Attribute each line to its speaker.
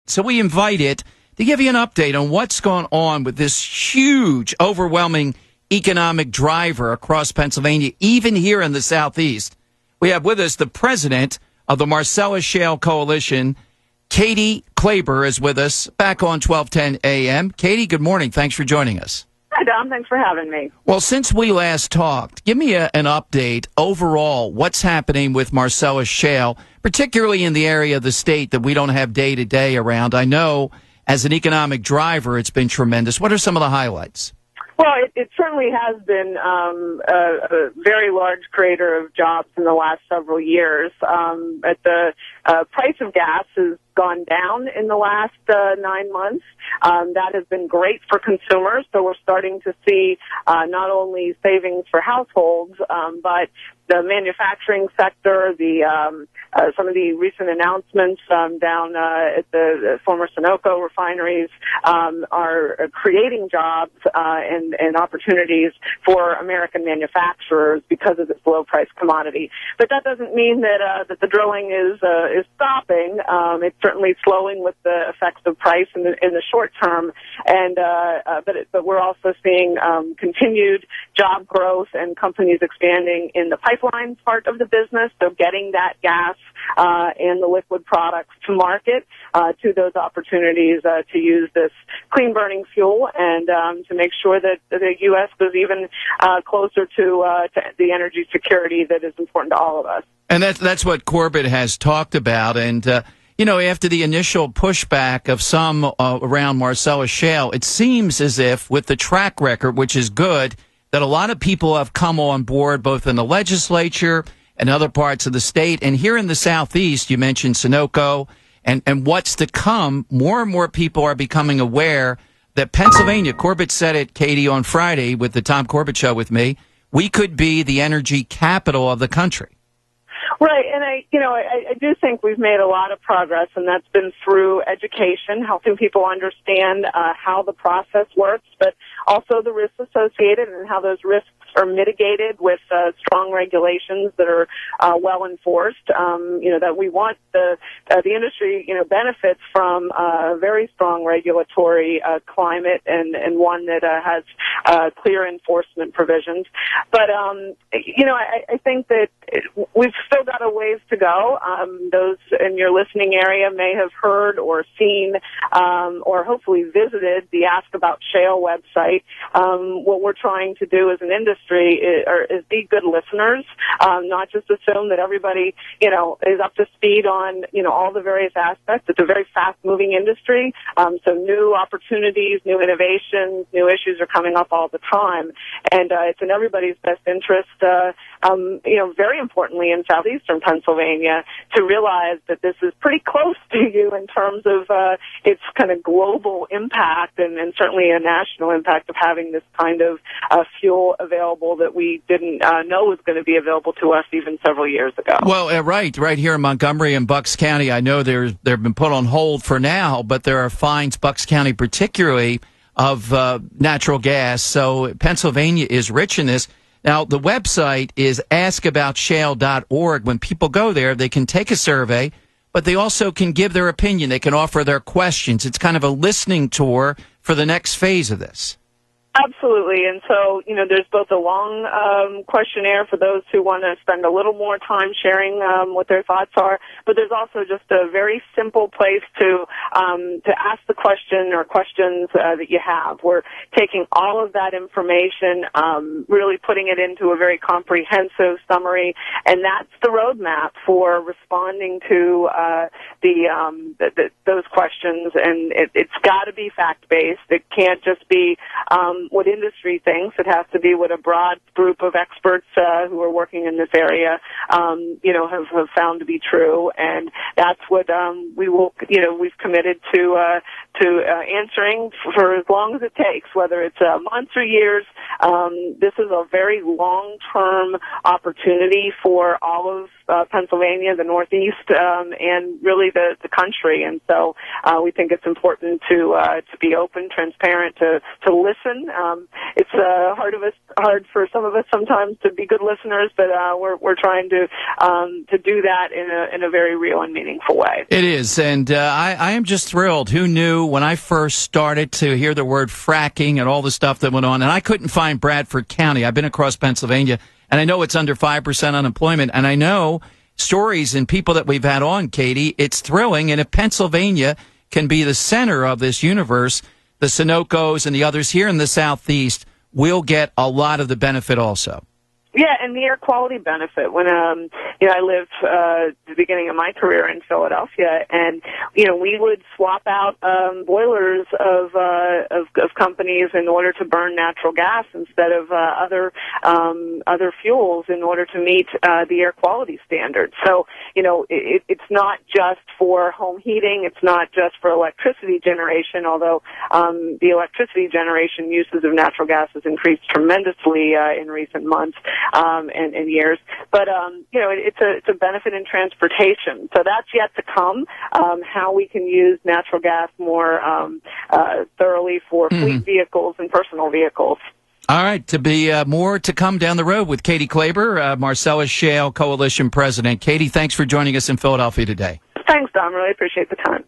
Speaker 1: So we invite it to give you an update on what's going on with this huge, overwhelming economic driver across Pennsylvania, even here in the Southeast. We have with us the president of the Marcellus Shale Coalition. Kathryn Klaber is with us, back on 1210 AM. Katie, good morning. Thanks for joining us.
Speaker 2: Hi, Dom. Thanks for having me.
Speaker 1: Well, since we last talked, give me an update overall. What's happening with Marcellus Shale, particularly in the area of the state that we don't have day-to-day around? I know as an economic driver, it's been tremendous. What are some of the highlights?
Speaker 2: Well, it certainly has been a very large creator of jobs in the last several years. The price of gas has gone down in the last 9 months. That has been great for consumers. So we're starting to see not only savings for households, but the manufacturing sector, some of the recent announcements down at the former Sunoco refineries are creating jobs and opportunities for American manufacturers because of this low-priced commodity. But that doesn't mean that the drilling is stopping. It's certainly slowing with the effects of price in the short term, and but we're also seeing continued job growth and companies expanding in the pipeline part of the business, so getting that gas and the liquid products to market, to those opportunities to use this clean burning fuel and to make sure that the U.S. goes even closer to the energy security that is important to all of us.
Speaker 1: And that's what Corbett has talked about. And, after the initial pushback of some around Marcellus Shale, it seems as if with the track record, which is good, that a lot of people have come on board, both in the legislature and other parts of the state. And here in the Southeast, you mentioned Sunoco and what's to come. More and more people are becoming aware that Pennsylvania, Corbett said it, Katie, on Friday with the Tom Corbett Show with me, we could be the energy capital of the country.
Speaker 2: Right, and I do think we've made a lot of progress, and that's been through education, helping people understand how the process works, but also the risks associated and how those risks are mitigated with strong regulations that are well enforced. That we want the industry, benefits from a very strong regulatory climate and one that has clear enforcement provisions. But I think that we've still got a ways to go. Those in your listening area may have heard or seen or hopefully visited the Ask About Shale website. What we're trying to do as an industry is be good listeners, not just assume that everybody, is up to speed on, all the various aspects. It's a very fast-moving industry, so new opportunities, new innovations, new issues are coming up all the time, and it's in everybody's best interest, very importantly in southeastern Pennsylvania, to realize that this is pretty close to you in terms of its kind of global impact and certainly a national impact of having this kind of fuel available that we didn't know was going to be available to us even several years ago.
Speaker 1: Well, right here in Montgomery and Bucks County, I know they've been put on hold for now, but there are finds, Bucks County particularly, of natural gas. So Pennsylvania is rich in this. Now, the website is askaboutshale.org. When people go there, they can take a survey, but they also can give their opinion. They can offer their questions. It's kind of a listening tour for the next phase of this.
Speaker 2: Absolutely. And so, there's both a long questionnaire for those who want to spend a little more time sharing what their thoughts are, but there's also just a very simple place to ask the question or questions that you have. We're taking all of that information, really putting it into a very comprehensive summary, and that's the roadmap for responding to those questions. And it's got to be fact-based. It can't just be what industry thinks. It has to be what a broad group of experts who are working in this area, have found to be true. And that's what we've committed to to answering for as long as it takes, whether it's months or years. This is a very long-term opportunity for all of Pennsylvania, the Northeast, and really the country. And so we think it's important to be open, transparent, to listen. It's hard for some of us sometimes to be good listeners, but we're trying to do that in a very real and meaningful way.
Speaker 1: It is, and I am just thrilled. Who knew when I first started to hear the word fracking and all the stuff that went on, and I couldn't find Bradford County. I've been across Pennsylvania, and I know it's under 5% unemployment, and I know stories and people that we've had on, Katie. It's thrilling, and if Pennsylvania can be the center of this universe, the Sunocos and the others here in the Southeast will get a lot of the benefit also.
Speaker 2: Yeah, and the air quality benefit. When I lived the beginning of my career in Philadelphia, and we would swap out boilers of companies in order to burn natural gas instead of other fuels in order to meet the air quality standards. So it's not just for home heating. It's not just for electricity generation. Although the electricity generation uses of natural gas has increased tremendously in recent months. And years, but it's a benefit in transportation. So that's yet to come. How we can use natural gas more thoroughly for fleet vehicles and personal vehicles.
Speaker 1: All right, to be more to come down the road with Kathryn Klaber, Marcellus Shale Coalition President. Katie, thanks for joining us in Philadelphia today.
Speaker 2: Thanks, Dom. Really appreciate the time.